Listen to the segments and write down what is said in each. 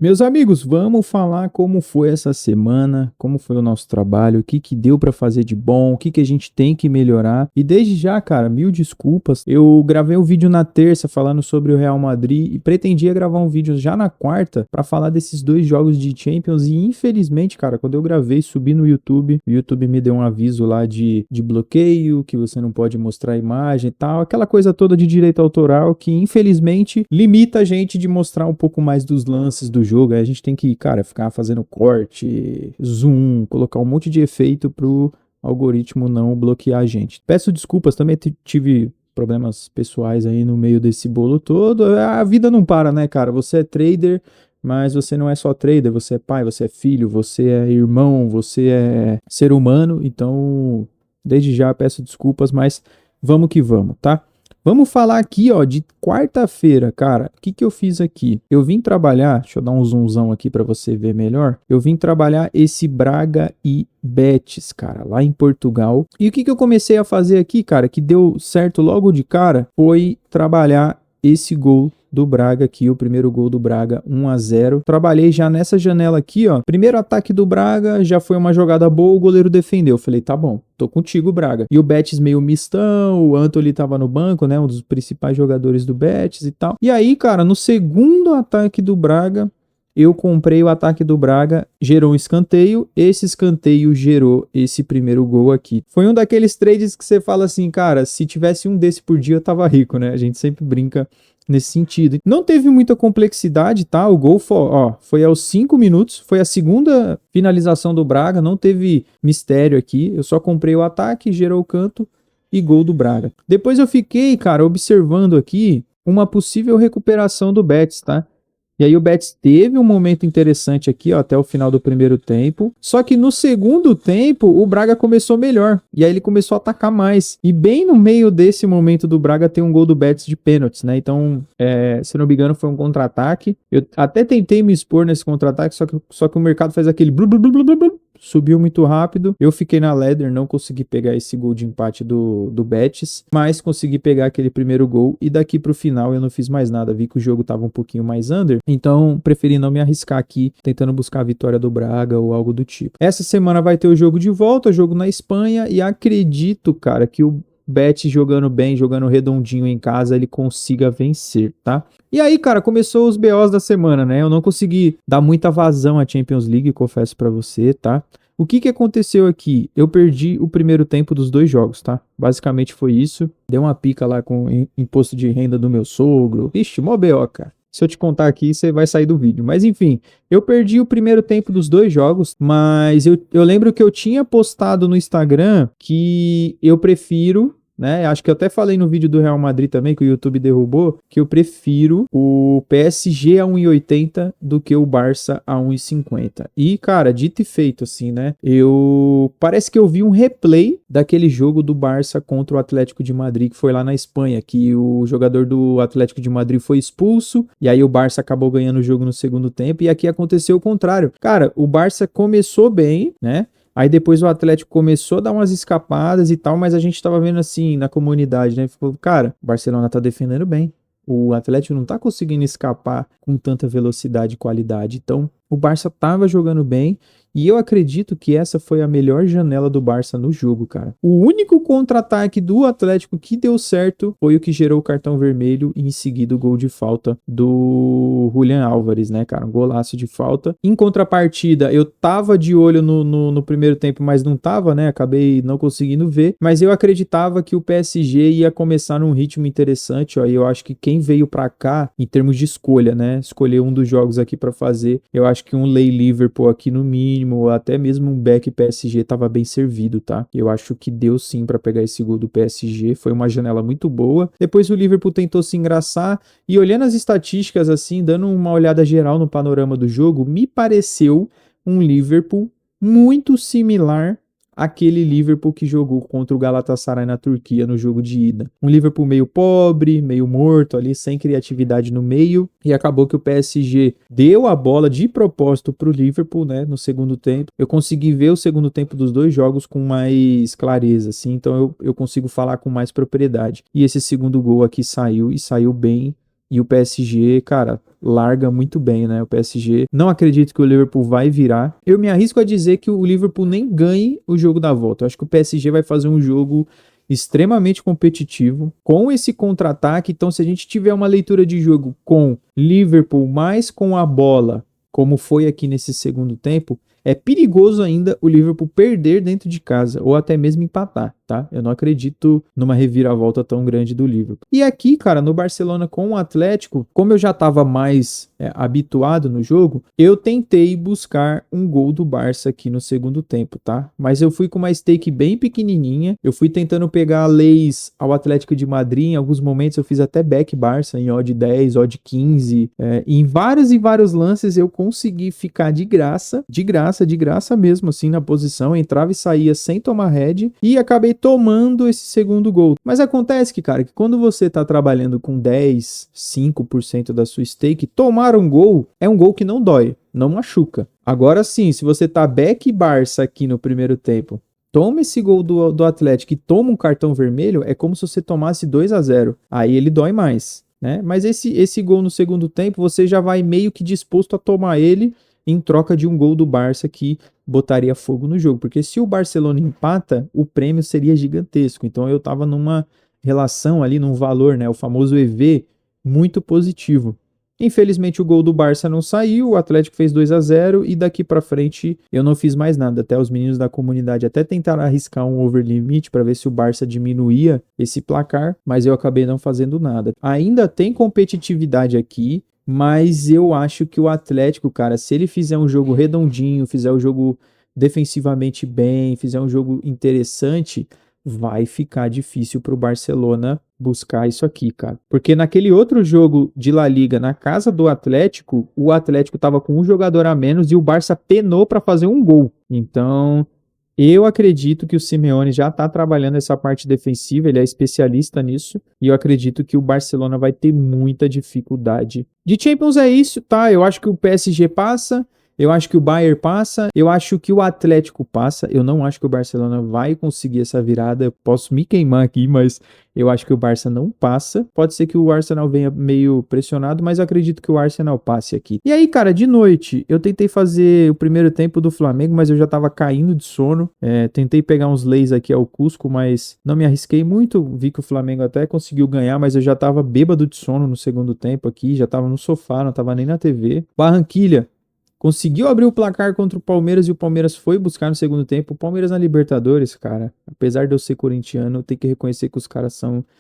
Meus amigos, vamos falar como foi essa semana, como foi o nosso trabalho, o que que deu pra fazer de bom, o que que a gente tem que melhorar. E desde já, cara, mil desculpas. Eu gravei um vídeo na terça falando sobre o Real Madrid e pretendia gravar um vídeo já na quarta pra falar desses dois jogos de Champions e infelizmente, cara, quando eu gravei, subi no YouTube, o YouTube me deu um aviso lá de bloqueio, que você não pode mostrar a imagem e tal, aquela coisa toda de direito autoral que infelizmente limita a gente de mostrar um pouco mais dos lances do jogo. Aí a gente tem que, cara, ficar fazendo corte, zoom, colocar um monte de efeito pro algoritmo não bloquear a gente. Peço desculpas, também tive problemas pessoais aí no meio desse bolo todo. A vida não para, né, cara? Você é trader, mas você não é só trader, você é pai, você é filho, você é irmão, você é ser humano. Então, desde já peço desculpas, mas vamos que vamos, tá? Vamos falar aqui, ó, de quarta-feira, cara. O que que eu fiz aqui? Eu vim trabalhar, deixa eu dar um zoomzão aqui para você ver melhor. Eu vim trabalhar esse Braga e Betis, cara, lá em Portugal. E o que que eu comecei a fazer aqui, cara, que deu certo logo de cara, foi trabalhar esse gol do Braga aqui, o primeiro gol do Braga, 1-0. Trabalhei já nessa janela aqui, ó. Primeiro ataque do Braga, já foi uma jogada boa, o goleiro defendeu. Falei, tá bom, tô contigo, Braga. E o Betis meio mistão, o Antony tava no banco, né, um dos principais jogadores do Betis e tal. E aí, cara, no segundo ataque do Braga, eu comprei o ataque do Braga, gerou um escanteio, esse escanteio gerou esse primeiro gol aqui. Foi um daqueles trades que você fala assim, cara, se tivesse um desse por dia eu tava rico, né? A gente sempre brinca nesse sentido. Não teve muita complexidade, tá? O gol foi aos 5 minutos, foi a segunda finalização do Braga, não teve mistério aqui, eu só comprei o ataque, gerou o canto e gol do Braga. Depois eu fiquei, cara, observando aqui uma possível recuperação do Betis, tá? E aí o Betis teve um momento interessante aqui, ó, até o final do primeiro tempo. Só que no segundo tempo, o Braga começou melhor. E aí ele começou a atacar mais. E bem no meio desse momento do Braga tem um gol do Betis de pênaltis, né? Então, se não me engano, foi um contra-ataque. Eu até tentei me expor nesse contra-ataque, só que o mercado faz aquele blu, blu, blu, blu, blu, blu. Subiu muito rápido. Eu fiquei na ladder, não consegui pegar esse gol de empate do Betis, mas consegui pegar aquele primeiro gol e daqui pro final eu não fiz mais nada. Vi que o jogo tava um pouquinho mais under, então preferi não me arriscar aqui tentando buscar a vitória do Braga ou algo do tipo. Essa semana vai ter o jogo de volta, jogo na Espanha e acredito, cara, que o Betis jogando bem, jogando redondinho em casa, ele consiga vencer, tá? E aí, cara, começou os BOs da semana, né? Eu não consegui dar muita vazão à Champions League, confesso pra você, tá? O que que aconteceu aqui? Eu perdi o primeiro tempo dos dois jogos, tá? Basicamente foi isso. Deu uma pica lá com o imposto de renda do meu sogro. Ixi, mó BO, cara. Se eu te contar aqui, você vai sair do vídeo. Mas enfim, eu perdi o primeiro tempo dos dois jogos, mas eu lembro que eu tinha postado no Instagram que eu prefiro, né? Acho que eu até falei no vídeo do Real Madrid também, que o YouTube derrubou, que eu prefiro o PSG a 1,80 do que o Barça a 1,50. E, cara, dito e feito, assim, né? Parece que eu vi um replay daquele jogo do Barça contra o Atlético de Madrid, que foi lá na Espanha, que o jogador do Atlético de Madrid foi expulso, e aí o Barça acabou ganhando o jogo no segundo tempo, e aqui aconteceu o contrário. Cara, o Barça começou bem, né? Aí depois o Atlético começou a dar umas escapadas e tal, mas a gente tava vendo assim na comunidade, né? Ficou, cara, o Barcelona tá defendendo bem. O Atlético não tá conseguindo escapar com tanta velocidade e qualidade. Então, o Barça tava jogando bem e eu acredito que essa foi a melhor janela do Barça no jogo, cara. O único contra-ataque do Atlético que deu certo foi o que gerou o cartão vermelho e em seguida o gol de falta do Julián Álvares, né, cara? Um golaço de falta. Em contrapartida, eu tava de olho no primeiro tempo, mas não tava, né? Acabei não conseguindo ver. Mas eu acreditava que o PSG ia começar num ritmo interessante, ó. E eu acho que quem veio pra cá, em termos de escolha, né? Escolher um dos jogos aqui pra fazer, eu acho que um Lei Liverpool aqui no mínimo, ou até mesmo um back PSG tava bem servido, tá? Eu acho que deu sim pra pegar esse gol do PSG, foi uma janela muito boa. Depois o Liverpool tentou se engraçar e olhando as estatísticas assim, dando uma olhada geral no panorama do jogo, me pareceu um Liverpool muito similar àquele Liverpool que jogou contra o Galatasaray na Turquia no jogo de ida. Um Liverpool meio pobre, meio morto ali, sem criatividade no meio, e acabou que o PSG deu a bola de propósito pro Liverpool, né, no segundo tempo. Eu consegui ver o segundo tempo dos dois jogos com mais clareza, assim, então eu consigo falar com mais propriedade. E esse segundo gol aqui saiu, e saiu bem E o PSG, cara, larga muito bem, né? O PSG, não acredito que o Liverpool vai virar. Eu me arrisco a dizer que o Liverpool nem ganhe o jogo da volta. Eu acho que o PSG vai fazer um jogo extremamente competitivo, com esse contra-ataque. Então, se a gente tiver uma leitura de jogo com Liverpool mais com a bola, como foi aqui nesse segundo tempo, é perigoso ainda o Liverpool perder dentro de casa, ou até mesmo empatar, tá? Eu não acredito numa reviravolta tão grande do Liverpool. E aqui, cara, no Barcelona com o Atlético, como eu já estava mais habituado no jogo, eu tentei buscar um gol do Barça aqui no segundo tempo, tá? Mas eu fui com uma stake bem pequenininha, eu fui tentando pegar leis ao Atlético de Madrid, em alguns momentos eu fiz até back Barça em odd 10, odd 15, em vários e vários lances eu consegui ficar de graça mesmo, assim, na posição, entrava e saía sem tomar head, e acabei tomando esse segundo gol. Mas acontece que, cara, que quando você tá trabalhando com 10, 5% da sua stake, tomar um gol é um gol que não dói, não machuca. Agora sim, se você tá back Barça aqui no primeiro tempo, toma esse gol do Atlético e toma um cartão vermelho, é como se você tomasse 2-0. Aí ele dói mais, né? Mas esse gol no segundo tempo, você já vai meio que disposto a tomar ele em troca de um gol do Barça que botaria fogo no jogo. Porque se o Barcelona empata, o prêmio seria gigantesco. Então eu tava numa relação ali, num valor, né? O famoso EV, muito positivo. Infelizmente o gol do Barça não saiu, o Atlético fez 2-0 e daqui para frente eu não fiz mais nada. Até os meninos da comunidade até tentaram arriscar um over limit para ver se o Barça diminuía esse placar, mas eu acabei não fazendo nada. Ainda tem competitividade aqui, mas eu acho que o Atlético, cara, se ele fizer um jogo redondinho, fizer um jogo defensivamente bem, fizer um jogo interessante, vai ficar difícil para o Barcelona buscar isso aqui, cara. Porque naquele outro jogo de La Liga, na casa do Atlético, o Atlético estava com um jogador a menos e o Barça penou para fazer um gol. Então, eu acredito que o Simeone já está trabalhando essa parte defensiva, ele é especialista nisso, e eu acredito que o Barcelona vai ter muita dificuldade. De Champions é isso, tá? Eu acho que o PSG passa, eu acho que o Bayern passa, eu acho que o Atlético passa, eu não acho que o Barcelona vai conseguir essa virada, eu posso me queimar aqui, mas eu acho que o Barça não passa. Pode ser que o Arsenal venha meio pressionado, mas eu acredito que o Arsenal passe aqui. E aí, cara, de noite, eu tentei fazer o primeiro tempo do Flamengo, mas eu já tava caindo de sono, tentei pegar uns leis aqui ao Cusco, mas não me arrisquei muito, vi que o Flamengo até conseguiu ganhar, mas eu já tava bêbado de sono no segundo tempo aqui, já tava no sofá, não tava nem na TV. Barranquilha conseguiu abrir o placar contra o Palmeiras e o Palmeiras foi buscar no segundo tempo. O Palmeiras na Libertadores, cara, apesar de eu ser corintiano, eu tenho que reconhecer que os caras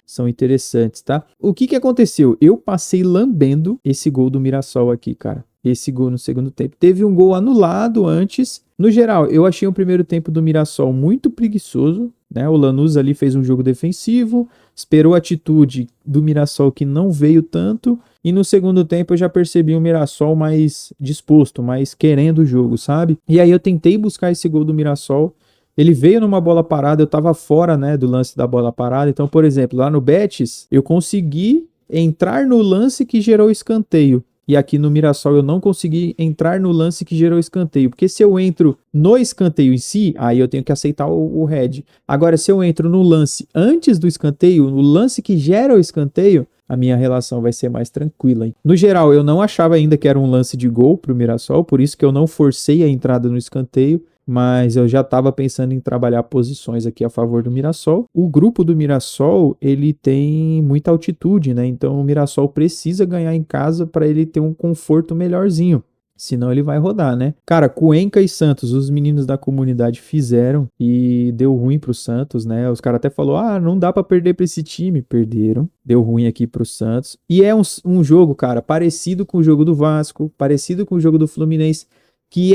são interessantes, tá? O que aconteceu? Eu passei lambendo esse gol do Mirassol aqui, cara. Esse gol no segundo tempo. Teve um gol anulado antes. No geral, eu achei o primeiro tempo do Mirassol muito preguiçoso, né? O Lanús ali fez um jogo defensivo, esperou a atitude do Mirassol que não veio tanto, e no segundo tempo eu já percebi o Mirassol mais disposto, mais querendo o jogo, sabe? E aí eu tentei buscar esse gol do Mirassol, ele veio numa bola parada, eu tava fora, né, do lance da bola parada, então, por exemplo, lá no Betis, eu consegui entrar no lance que gerou escanteio. E aqui no Mirassol eu não consegui entrar no lance que gerou escanteio. Porque se eu entro no escanteio em si, aí eu tenho que aceitar o head. Agora, se eu entro no lance antes do escanteio, no lance que gera o escanteio, a minha relação vai ser mais tranquila, hein? No geral, eu não achava ainda que era um lance de gol pro Mirassol, por isso que eu não forcei a entrada no escanteio. Mas eu já estava pensando em trabalhar posições aqui a favor do Mirassol. O grupo do Mirassol, ele tem muita altitude, né? Então o Mirassol precisa ganhar em casa para ele ter um conforto melhorzinho. Senão ele vai rodar, né? Cara, Cuenca e Santos, os meninos da comunidade fizeram e deu ruim pro Santos, né? Os caras até falaram, não dá para perder para esse time. Perderam, deu ruim aqui pro Santos. E é um jogo, cara, parecido com o jogo do Vasco, parecido com o jogo do Fluminense, que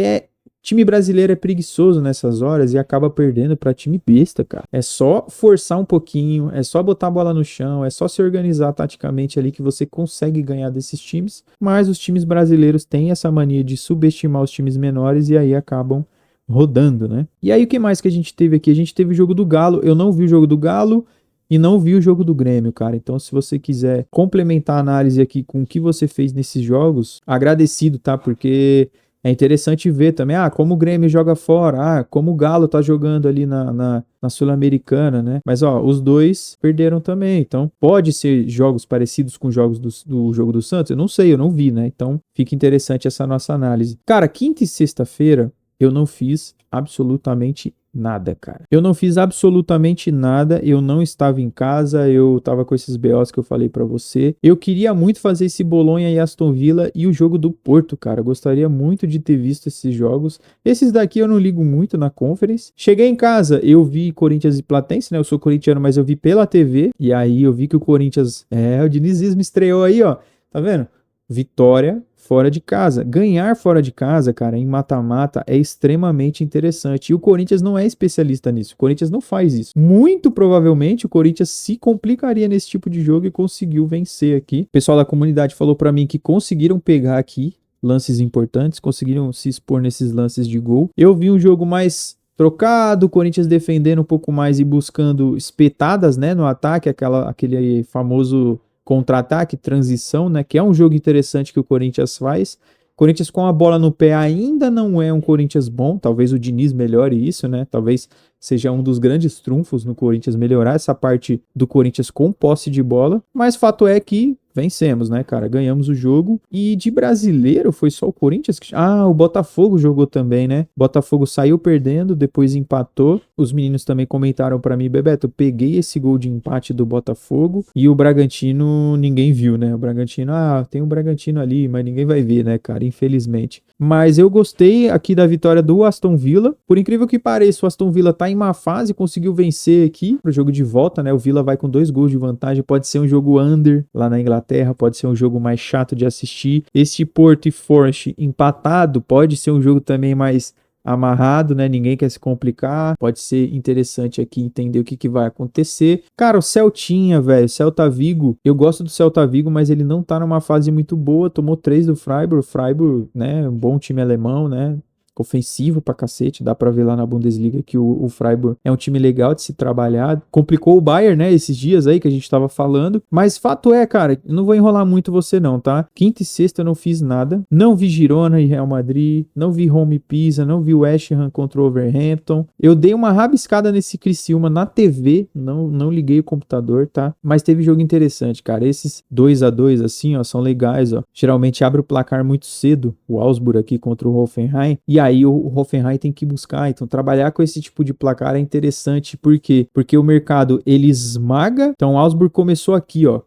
time brasileiro é preguiçoso nessas horas e acaba perdendo para time besta, cara. É só forçar um pouquinho, é só botar a bola no chão, é só se organizar taticamente ali que você consegue ganhar desses times. Mas os times brasileiros têm essa mania de subestimar os times menores e aí acabam rodando, né? E aí o que mais que a gente teve aqui? A gente teve o jogo do Galo, eu não vi o jogo do Galo e não vi o jogo do Grêmio, cara. Então, se você quiser complementar a análise aqui com o que você fez nesses jogos, agradecido, tá? Porque É interessante ver também, como o Grêmio joga fora, como o Galo tá jogando ali na Sul-Americana, né? Mas, os dois perderam também. Então, pode ser jogos parecidos com jogos do jogo do Santos? Eu não sei, eu não vi, né? Então, fica interessante essa nossa análise. Cara, quinta e sexta-feira, eu não fiz absolutamente nada, cara. Eu não fiz absolutamente nada, eu não estava em casa, eu tava com esses BOs que eu falei pra você. Eu queria muito fazer esse Bolonha e Aston Villa e o jogo do Porto, cara. Eu gostaria muito de ter visto esses jogos. Esses daqui eu não ligo muito na Conference. Cheguei em casa, eu vi Corinthians e Platense, né? Eu sou corintiano, mas eu vi pela TV. E aí eu vi que o Corinthians... o dinizismo estreou aí, ó. Tá vendo? Vitória fora de casa. Ganhar fora de casa, cara, em mata-mata é extremamente interessante. E o Corinthians não é especialista nisso. O Corinthians não faz isso. Muito provavelmente o Corinthians se complicaria nesse tipo de jogo e conseguiu vencer aqui. O pessoal da comunidade falou pra mim que conseguiram pegar aqui lances importantes, conseguiram se expor nesses lances de gol. Eu vi um jogo mais trocado, o Corinthians defendendo um pouco mais e buscando espetadas, né, no ataque, aquele famoso contra-ataque, transição, né? Que é um jogo interessante que o Corinthians faz. Corinthians com a bola no pé ainda não é um Corinthians bom. Talvez o Diniz melhore isso, né? Talvez seja um dos grandes trunfos no Corinthians melhorar essa parte do Corinthians com posse de bola. Mas fato é que vencemos, né, cara? Ganhamos o jogo. E de brasileiro foi só o Corinthians que... o Botafogo jogou também, né? Botafogo saiu perdendo, depois empatou. Os meninos também comentaram pra mim, Bebeto, eu peguei esse gol de empate do Botafogo e o Bragantino ninguém viu, né? O Bragantino, tem um Bragantino ali, mas ninguém vai ver, né, cara? Infelizmente. Mas eu gostei aqui da vitória do Aston Villa. Por incrível que pareça, o Aston Villa tá em má fase, conseguiu vencer aqui pro jogo de volta, né? O Villa vai com 2 gols de vantagem, pode ser um jogo under lá na Inglaterra, pode ser um jogo mais chato de assistir. Esse Porto e Forest empatado pode ser um jogo também mais amarrado, né? Ninguém quer se complicar. Pode ser interessante aqui entender o que vai acontecer. Cara, o Celtinha, velho, Celta Vigo. Eu gosto do Celta Vigo, mas ele não tá numa fase muito boa. Tomou 3 do Freiburg. O Freiburg, né? Um bom time alemão, né? Ofensivo pra cacete, dá pra ver lá na Bundesliga que o Freiburg é um time legal de se trabalhar, complicou o Bayern, né, esses dias aí que a gente tava falando, mas fato é, cara, não vou enrolar muito você não, tá? Quinta e sexta eu não fiz nada, não vi Girona e Real Madrid, não vi Roma e Pisa, não vi West Ham contra o Wolverhampton, eu dei uma rabiscada nesse Criciúma na TV, não liguei o computador, tá? Mas teve jogo interessante, cara, esses 2-2 assim, ó, são legais, ó, geralmente abre o placar muito cedo, o Augsburg aqui contra o Hoffenheim, e aí o Hoffenheim tem que buscar, então trabalhar com esse tipo de placar é interessante, por quê? Porque o mercado, ele esmaga, então o Augsburg começou aqui, ó,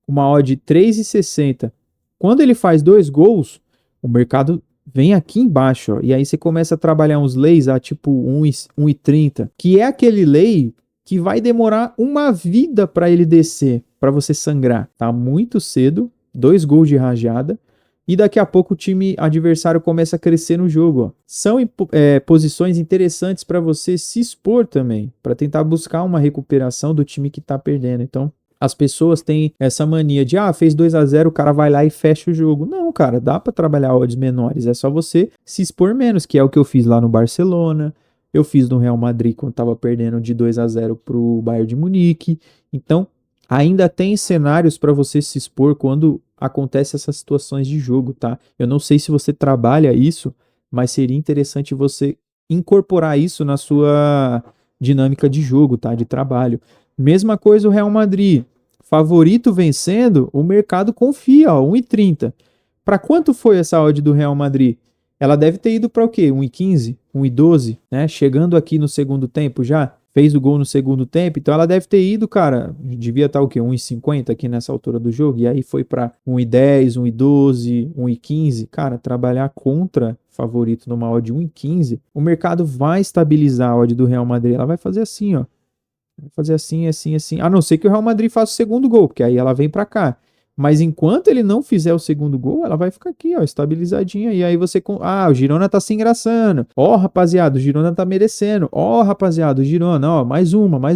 uma odd de 3,60, quando ele faz 2 gols, o mercado vem aqui embaixo, ó, e aí você começa a trabalhar uns leis a tipo 1,30, que é aquele lei que vai demorar uma vida para ele descer, para você sangrar, tá muito cedo, 2 gols de rajada, e daqui a pouco o time adversário começa a crescer no jogo. Ó. São posições interessantes para você se expor também, para tentar buscar uma recuperação do time que está perdendo. Então, as pessoas têm essa mania de, fez 2-0, o cara vai lá e fecha o jogo. Não, cara, dá para trabalhar odds menores, é só você se expor menos, que é o que eu fiz lá no Barcelona, eu fiz no Real Madrid quando estava perdendo de 2-0 para o Bayern de Munique. Então, ainda tem cenários para você se expor quando acontece essas situações de jogo, tá? Eu não sei se você trabalha isso, mas seria interessante você incorporar isso na sua dinâmica de jogo, tá? De trabalho. Mesma coisa o Real Madrid. Favorito vencendo, o mercado confia, ó, 1,30. Para quanto foi essa odd do Real Madrid? Ela deve ter ido para o quê? 1,15, 1,12, né? Chegando aqui no segundo tempo já. Fez o gol no segundo tempo, então ela deve ter ido, cara, devia estar o quê? 1,50 aqui nessa altura do jogo, e aí foi para 1,10, 1,12, 1,15, cara, trabalhar contra favorito numa odd de 1,15, o mercado vai estabilizar a odd do Real Madrid, ela vai fazer assim, ó, vai fazer assim, assim, assim, a não ser que o Real Madrid faça o segundo gol, porque aí ela vem para cá. Mas enquanto ele não fizer o segundo gol, ela vai ficar aqui, ó, estabilizadinha. E aí você... o Girona tá se engraçando. Ó, rapaziada, o Girona tá merecendo. Ó, rapaziada, o Girona, ó, mais uma. Aí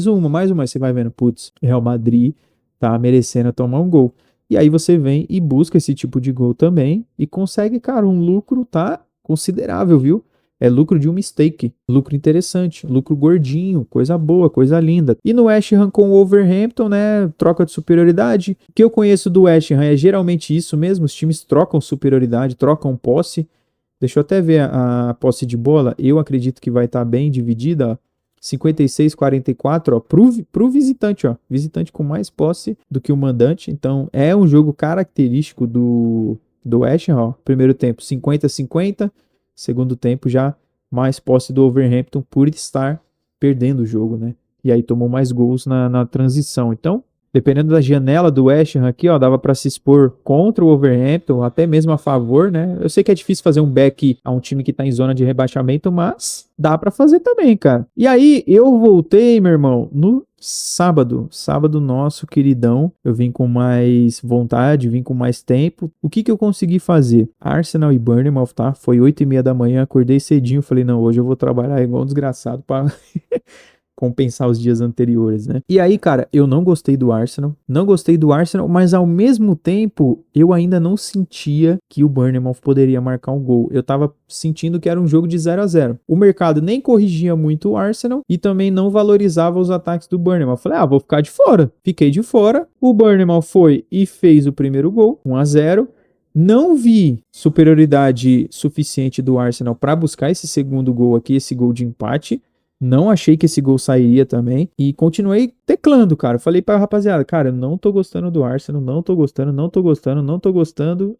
você vai vendo, putz, Real Madrid tá merecendo tomar um gol. E aí você vem e busca esse tipo de gol também e consegue, cara, um lucro, tá, considerável, viu? É lucro de um mistake, lucro interessante, lucro gordinho, coisa boa, coisa linda. E no West Ham com o Wolverhampton, né, troca de superioridade. O que eu conheço do West Ham é geralmente isso mesmo, os times trocam superioridade, trocam posse. Deixa eu até ver a posse de bola. Eu acredito que vai estar bem dividida, ó. 56-44, ó, pro visitante, ó. Visitante com mais posse do que o mandante. Então, é um jogo característico do West Ham, ó. Primeiro tempo, 50-50. Segundo tempo, já mais posse do Wolverhampton por estar perdendo o jogo, né? E aí tomou mais gols na transição. Então, dependendo da janela do West Ham aqui, ó, dava para se expor contra o Wolverhampton, até mesmo a favor, né? Eu sei que é difícil fazer um back a um time que tá em zona de rebaixamento, mas dá para fazer também, cara. E aí eu voltei, meu irmão, no sábado nosso, queridão. Eu vim com mais vontade, vim com mais tempo. O que eu consegui fazer? Arsenal e Bournemouth, tá? Foi 8h30 da manhã, acordei cedinho, falei, não, hoje eu vou trabalhar igual um desgraçado para compensar os dias anteriores, né? E aí, cara, eu não gostei do Arsenal, mas ao mesmo tempo, eu ainda não sentia que o Bournemouth poderia marcar um gol. Eu tava sentindo que era um jogo de 0-0. O mercado nem corrigia muito o Arsenal e também não valorizava os ataques do Bournemouth. Falei, vou ficar de fora. Fiquei de fora. O Bournemouth foi e fez o primeiro gol, 1-0. Não vi superioridade suficiente do Arsenal para buscar esse segundo gol aqui, esse gol de empate. Não achei que esse gol sairia também. E continuei teclando, cara. Falei pra rapaziada, cara, eu não tô gostando do Arsenal, não tô gostando,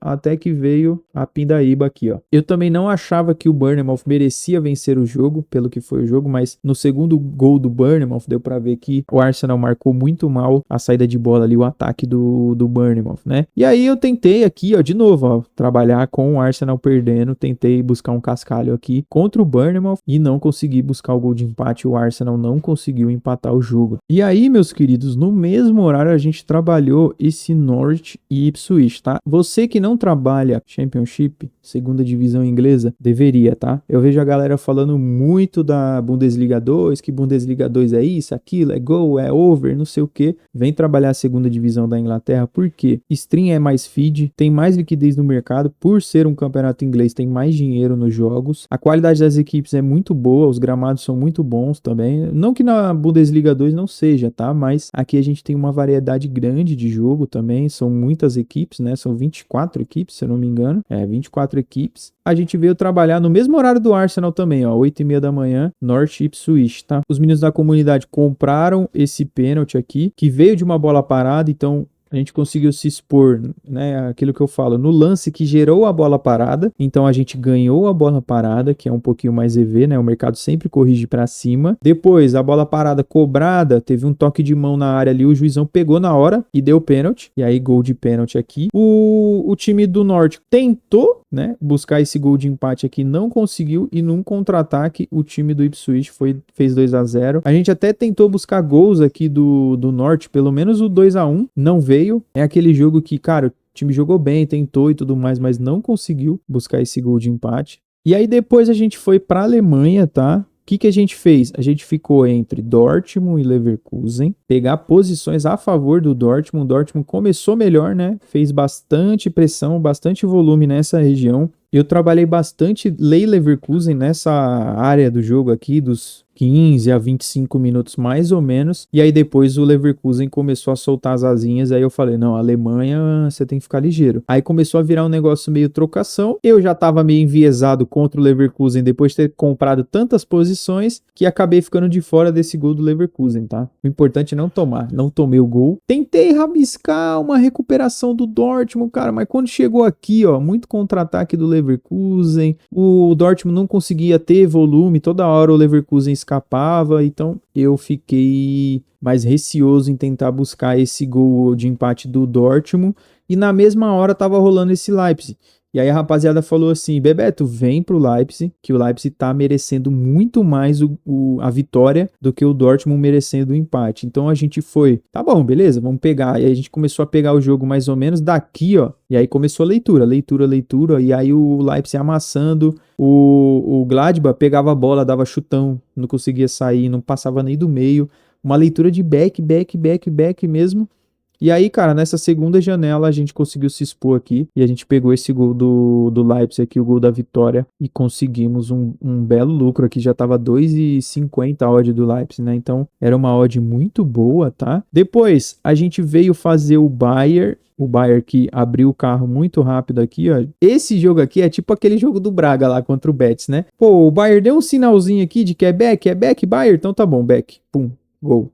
até que veio a pindaíba aqui, ó. Eu também não achava que o Bournemouth merecia vencer o jogo, pelo que foi o jogo, mas no segundo gol do Bournemouth, deu pra ver que o Arsenal marcou muito mal a saída de bola ali, o ataque do Bournemouth, né? E aí eu tentei aqui, ó, de novo, ó, trabalhar com o Arsenal perdendo, tentei buscar um cascalho aqui contra o Bournemouth e não consegui buscar o gol de empate, o Arsenal não conseguiu empatar o jogo. E aí, meus queridos, no mesmo horário a gente trabalhou esse Norwich e Ipswich, tá? Você que não trabalha Championship, segunda divisão inglesa, deveria, tá? Eu vejo a galera falando muito da Bundesliga 2, que Bundesliga 2 é isso, aquilo, é gol, é over, não sei o que. Vem trabalhar a segunda divisão da Inglaterra, porque stream é mais feed, tem mais liquidez no mercado, por ser um campeonato inglês, tem mais dinheiro nos jogos, a qualidade das equipes é muito boa, os gramados são muito bons também. Não que na Bundesliga 2 não seja, tá? Mas aqui a gente tem uma variedade grande de jogo também, são muitas equipes, né? São 24 equipes, se eu não me engano. 24 equipes. A gente veio trabalhar no mesmo horário do Arsenal também, ó, 8h30 da manhã, Norwich Ipswich, tá? Os meninos da comunidade compraram esse pênalti aqui, que veio de uma bola parada, então a gente conseguiu se expor, né, aquilo que eu falo, no lance que gerou a bola parada, então a gente ganhou a bola parada, que é um pouquinho mais EV, né, o mercado sempre corrige para cima. Depois, a bola parada cobrada, teve um toque de mão na área ali, o juizão pegou na hora e deu pênalti, e aí gol de pênalti aqui. O time do Norte tentou, né, buscar esse gol de empate aqui, não conseguiu, e num contra-ataque o time do Ipswich fez 2-0. A gente até tentou buscar gols aqui do Norte, pelo menos o 2-1, não veio. É aquele jogo que, cara, o time jogou bem, tentou e tudo mais, mas não conseguiu buscar esse gol de empate. E aí depois a gente foi pra Alemanha, tá? O que a gente fez? A gente ficou entre Dortmund e Leverkusen, pegar posições a favor do Dortmund. O Dortmund começou melhor, né? Fez bastante pressão, bastante volume nessa região. Eu trabalhei bastante Lei Leverkusen nessa área do jogo aqui, dos 15 a 25 minutos mais ou menos, e aí depois o Leverkusen começou a soltar as asinhas, aí eu falei, não, Alemanha, você tem que ficar ligeiro. Aí começou a virar um negócio meio trocação, eu já tava meio enviesado contra o Leverkusen depois de ter comprado tantas posições, que acabei ficando de fora desse gol do Leverkusen, tá? O importante é não tomar, não tomei o gol. Tentei rabiscar uma recuperação do Dortmund, cara, mas quando chegou aqui, ó, muito contra-ataque do Leverkusen, o Dortmund não conseguia ter volume, toda hora o Leverkusen escapava, então eu fiquei mais receoso em tentar buscar esse gol de empate do Dortmund, e na mesma hora tava rolando esse Leipzig. E aí a rapaziada falou assim, Bebeto, vem pro Leipzig, que o Leipzig tá merecendo muito mais a vitória do que o Dortmund merecendo o empate. Então a gente foi, tá bom, beleza, vamos pegar. E aí a gente começou a pegar o jogo mais ou menos daqui, ó. E aí começou a leitura. E aí o Leipzig amassando, o Gladbach pegava a bola, dava chutão, não conseguia sair, não passava nem do meio. Uma leitura de back mesmo. E aí, cara, nessa segunda janela a gente conseguiu se expor aqui e a gente pegou esse gol do Leipzig aqui, o gol da vitória, e conseguimos um belo lucro aqui. Já tava 2,50 a odd do Leipzig, né? Então era uma odd muito boa, tá? Depois a gente veio fazer o Bayern. O Bayern que abriu o carro muito rápido aqui, ó. Esse jogo aqui é tipo aquele jogo do Braga lá contra o Betis, né? Pô, o Bayern deu um sinalzinho aqui de que é back, Bayern? Então tá bom, back. Pum, gol.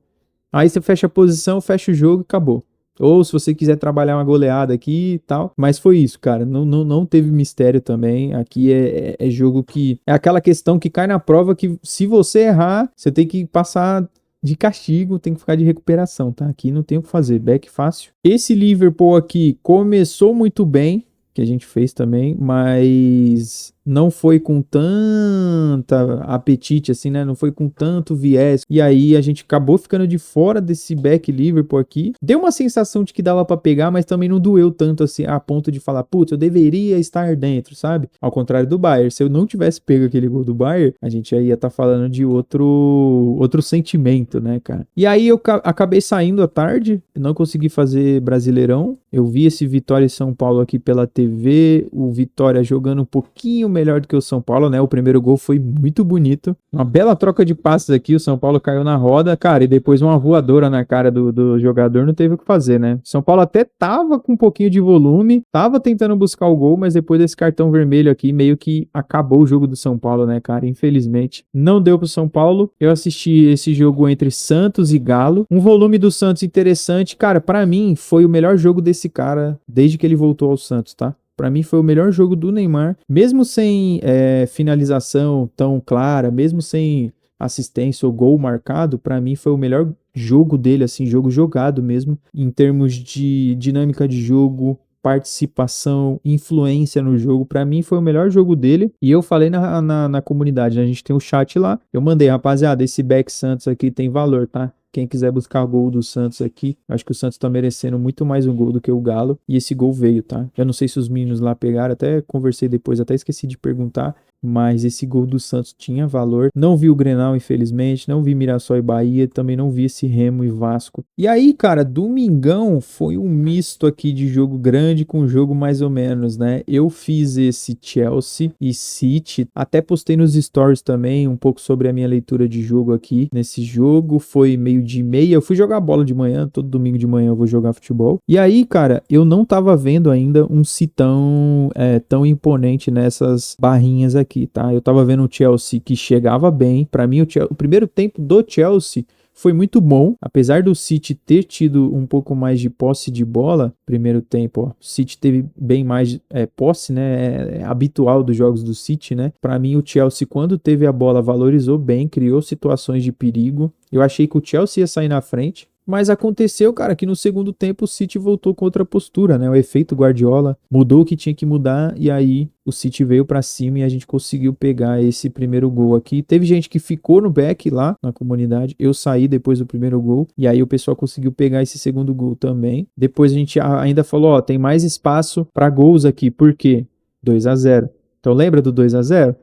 Aí você fecha a posição, fecha o jogo e acabou. Ou se você quiser trabalhar uma goleada aqui e tal. Mas foi isso, cara. Não teve mistério também. Aqui é jogo que... É aquela questão que cai na prova que se você errar, você tem que passar de castigo, tem que ficar de recuperação, tá? Aqui não tem o que fazer. Back fácil. Esse Liverpool aqui começou muito bem, que a gente fez também, mas não foi com tanta apetite assim, né? Não foi com tanto viés. E aí a gente acabou ficando de fora desse back Liverpool aqui. Deu uma sensação de que dava pra pegar, mas também não doeu tanto assim, a ponto de falar, putz, eu deveria estar dentro, sabe? Ao contrário do Bayern. Se eu não tivesse pego aquele gol do Bayern, a gente aí ia estar falando de outro sentimento, né, cara? E aí eu acabei saindo à tarde, não consegui fazer Brasileirão. Eu vi esse Vitória e São Paulo aqui pela TV, o Vitória jogando um pouquinho melhor do que o São Paulo, né? O primeiro gol foi muito bonito. Uma bela troca de passes aqui, o São Paulo caiu na roda, cara, e depois uma voadora na cara do jogador, não teve o que fazer, né? São Paulo até tava com um pouquinho de volume, tava tentando buscar o gol, mas depois desse cartão vermelho aqui, meio que acabou o jogo do São Paulo, né, cara? Infelizmente, não deu pro São Paulo. Eu assisti esse jogo entre Santos e Galo, um volume do Santos interessante, cara, pra mim foi o melhor jogo desse cara desde que ele voltou ao Santos, tá? Pra mim foi o melhor jogo do Neymar, mesmo sem finalização tão clara, mesmo sem assistência ou gol marcado, pra mim foi o melhor jogo dele, assim, jogo jogado mesmo, em termos de dinâmica de jogo, participação, influência no jogo. Pra mim foi o melhor jogo dele. E eu falei na comunidade, né? A gente tem o chat lá. Eu mandei, rapaziada, esse back Santos aqui tem valor, tá? Quem quiser buscar gol do Santos aqui, acho que o Santos tá merecendo muito mais um gol do que o Galo. E esse gol veio, tá? Eu não sei se os meninos lá pegaram, até conversei depois, até esqueci de perguntar. Mas esse gol do Santos tinha valor. Não vi o Grenal, infelizmente. Não vi Mirassol e Bahia. Também não vi esse Remo e Vasco. E aí, cara, domingão foi um misto aqui de jogo grande com jogo mais ou menos, né? Eu fiz esse Chelsea e City. Até postei nos stories também um pouco sobre a minha leitura de jogo aqui. Nesse jogo foi meio de meia. Eu fui jogar bola de manhã. Todo domingo de manhã eu vou jogar futebol. E aí, cara, eu não tava vendo ainda um Citão tão imponente nessas barrinhas aqui. Tá? Eu tava vendo o Chelsea que chegava bem. Para mim, o primeiro tempo do Chelsea foi muito bom, apesar do City ter tido um pouco mais de posse de bola. Primeiro tempo, ó, o City teve bem mais posse, né? É habitual dos jogos do City, né? Para mim, o Chelsea, quando teve a bola, valorizou bem, criou situações de perigo. Eu achei que o Chelsea ia sair na frente. Mas aconteceu, cara, que no segundo tempo o City voltou com outra postura, né? O efeito Guardiola mudou o que tinha que mudar e aí o City veio pra cima e a gente conseguiu pegar esse primeiro gol aqui. Teve gente que ficou no back lá na comunidade. Eu saí depois do primeiro gol e aí o pessoal conseguiu pegar esse segundo gol também. Depois a gente ainda falou, ó, tem mais espaço pra gols aqui. Por quê? 2-0. Então lembra do 2-0?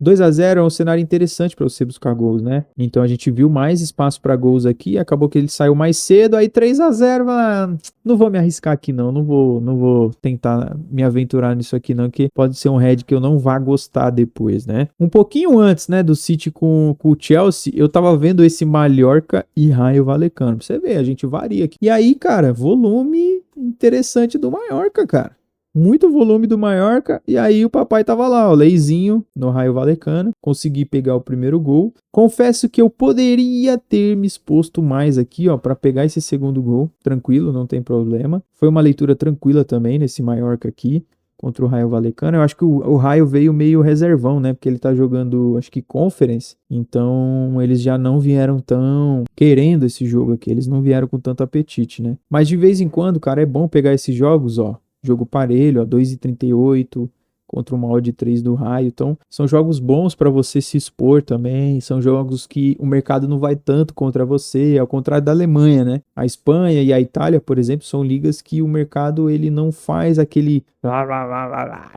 2-0 é um cenário interessante para você buscar gols, né? Então a gente viu mais espaço para gols aqui, acabou que ele saiu mais cedo, aí 3-0, não vou me arriscar aqui não vou tentar me aventurar nisso aqui não, que pode ser um head que eu não vá gostar depois, né? Um pouquinho antes, né, do City com o Chelsea, eu tava vendo esse Mallorca e Raio Vallecano, pra você ver, a gente varia aqui. E aí, cara, volume interessante do Mallorca, cara. Muito volume do Mallorca, e aí o papai tava lá, ó, leizinho no Raio Vallecano, consegui pegar o primeiro gol. Confesso que eu poderia ter me exposto mais aqui, ó, para pegar esse segundo gol, tranquilo, não tem problema. Foi uma leitura tranquila também nesse Mallorca aqui, contra o Raio Vallecano. Eu acho que o Raio veio meio reservão, né, porque ele tá jogando, acho que Conference, então eles já não vieram tão querendo esse jogo aqui, eles não vieram com tanto apetite, né. Mas de vez em quando, cara, é bom pegar esses jogos, ó. Jogo parelho, ó, 2,38 contra uma odd 3 do Raio. Então, são jogos bons para você se expor também. São jogos que o mercado não vai tanto contra você, ao contrário da Alemanha, né? A Espanha e a Itália, por exemplo, são ligas que o mercado ele não faz aquele...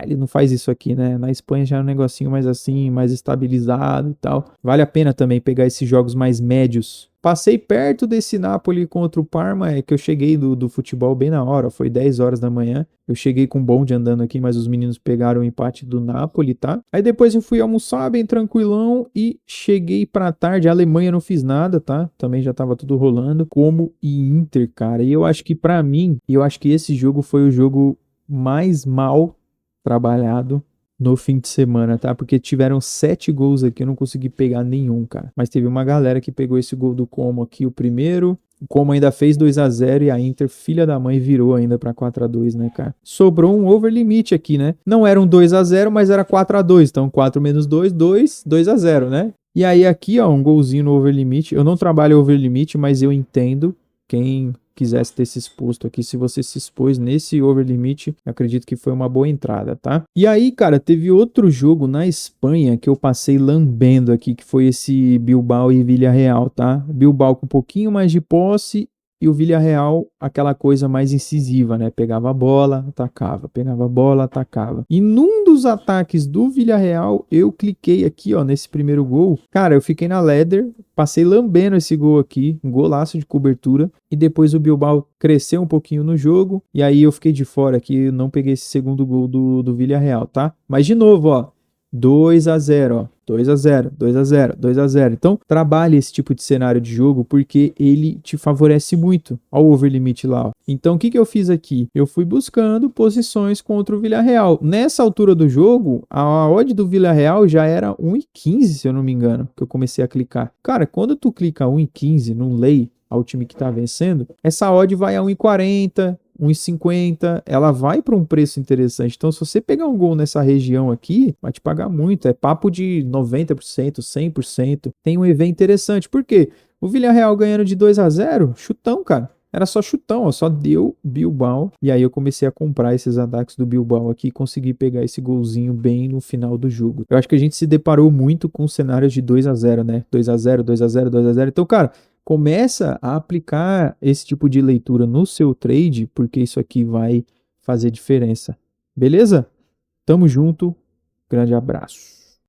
Ele não faz isso aqui, né? Na Espanha já é um negocinho mais assim, mais estabilizado e tal. Vale a pena também pegar esses jogos mais médios Passei perto desse Napoli contra o Parma, é que eu cheguei do futebol bem na hora, foi 10 horas da manhã. Eu cheguei com bonde andando aqui, mas os meninos pegaram o empate do Napoli, tá? Aí depois eu fui almoçar bem tranquilão e cheguei pra tarde. A Alemanha não fiz nada, tá? Também já tava tudo rolando. Como e Inter, cara. E eu acho que pra mim, eu acho que esse jogo foi o jogo mais mal trabalhado no fim de semana, tá? Porque tiveram 7 gols aqui, eu não consegui pegar nenhum, cara. Mas teve uma galera que pegou esse gol do Como aqui, o primeiro. O Como ainda fez 2-0 e a Inter, filha da mãe, virou ainda pra 4-2, né, cara? Sobrou um over limite aqui, né? Não era um 2-0, mas era 4-2. Então 4 menos 2, 2-0, né? E aí aqui, ó, um golzinho no over limite. Eu não trabalho over limite, mas eu entendo quem quisesse ter se exposto aqui, se você se expôs nesse over limite, acredito que foi uma boa entrada, tá? E aí, cara, teve outro jogo na Espanha que eu passei lambendo aqui, que foi esse Bilbao e Villarreal, tá? Bilbao com um pouquinho mais de posse e o Villarreal aquela coisa mais incisiva, né? Pegava a bola, atacava, pegava a bola, atacava. E num dos ataques do Villarreal, eu cliquei aqui, ó, nesse primeiro gol. Cara, eu fiquei na ladder, passei lambendo esse gol aqui, um golaço de cobertura. E depois o Bilbao cresceu um pouquinho no jogo. E aí eu fiquei de fora aqui, não peguei esse segundo gol do Villarreal, tá? Mas de novo, ó. 2-0, ó. 2-0, 2-0, 2-0. Então, trabalhe esse tipo de cenário de jogo porque ele te favorece muito ao over limite lá, ó. Então, o que eu fiz aqui? Eu fui buscando posições contra o Villarreal. Nessa altura do jogo, a odd do Villarreal já era 1,15, se eu não me engano, que eu comecei a clicar. Cara, quando tu clica 1,15 num lay ao time que tá vencendo, essa odd vai a 1,40, 1,50, ela vai para um preço interessante. Então, se você pegar um gol nessa região aqui, vai te pagar muito. É papo de 90%, 100%. Tem um EV interessante. Por quê? O Villarreal ganhando de 2-0, chutão, cara. Era só chutão, ó, só deu Bilbao. E aí eu comecei a comprar esses ataques do Bilbao aqui e consegui pegar esse golzinho bem no final do jogo. Eu acho que a gente se deparou muito com cenários de 2-0, né? 2-0, 2-0, 2-0. Então, cara, começa a aplicar esse tipo de leitura no seu trade, porque isso aqui vai fazer diferença. Beleza? Tamo junto. Grande abraço.